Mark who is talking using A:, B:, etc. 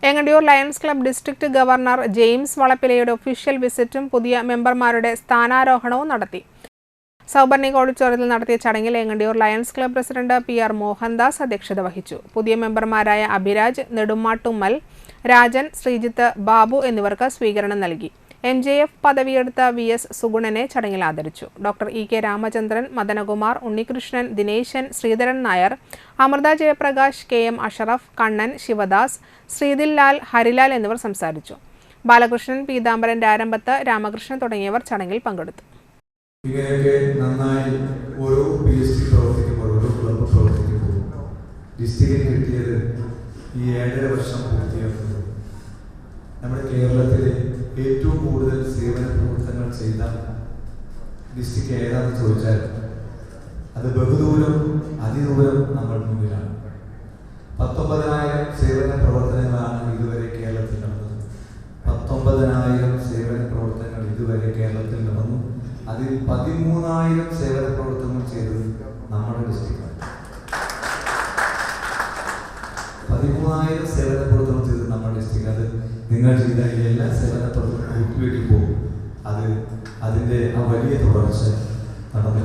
A: Engandiyur lions club district governor James വളപ്പിലയുടെ official വിസിറ്റും പുതിയ മെമ്പർമാരുടെ സ്ഥാനാരോഹണവും നടത്തി. സൗപർണിക് ഓഡിറ്റോറിയത്തിൽ നടത്തിയ ചടങ്ങിൽ Engandiyur lions club president PR Mohandas അധ്യക്ഷത വഹിച്ചു. പുതിയ മെമ്പർമാരായ അഭിരാജ്, നെടുമാട്ടുമ്മൽ, രാജൻ, ശ്രീജിത്ത്, ബാബു എന്നിവർക്ക് സ്വീകരണം നൽകി. MJF പദവിയെടുത്ത VS സുഗുണനെ ചടങ്ങിൽ ആദരിച്ചു. Doctor EK Ramachandran, Madanakumar, Unnikrishnan, Dineshan, Sreedharan Nair, Amrutha Jayaprakash, KM Ashraf, Kannan, Sivadas, Sreethil Lal, Harilal എന്നിവർ സംസാരിച്ചു. ബാലകൃഷ്ണൻ, പീതാംബരൻ, രാരമ്പത്ത്, രാമകൃഷ്ണൻ തുടങ്ങിയവർ ചടങ്ങിൽ പങ്കെടുത്തു.
B: നമ്മുടെ കേരളത്തിലെ ഏറ്റവും കൂടുതൽ സേവന പ്രവർത്തനങ്ങൾ ചെയ്ത ഡിസ്ട്രിക്ട് ഏതാണെന്ന് ചോദിച്ചാൽ അത് ബഹുദൂരം അതിദൂരം നമ്മൾ മുന്നിലാണ്. 19,000 സേവന പ്രവർത്തനങ്ങളാണ് ഇതുവരെ കേരളത്തിൽ നടന്നത്. 19,000 സേവന പ്രവർത്തനങ്ങൾ ഇതുവരെ കേരളത്തിൽ നടന്നു. അതിൽ 13,000 സേവന പ്രവർത്തനങ്ങൾ ചെയ്തത് നമ്മുടെ ഡിസ്ട്രിക്റ്റാണ്. 13,000 സേവന പ്രവർത്തനം ചെയ്തത് നമ്മുടെ ഡിസ്ട്രിക്റ്റ്. അത് നിങ്ങൾ ചെയ്ത എല്ലാ സേവന പ്രവർത്തനങ്ങളും കൂട്ടിവെക്കുമ്പോൾ അതിൻ്റെ ആ വലിയ തുടർച്ച നടന്നു.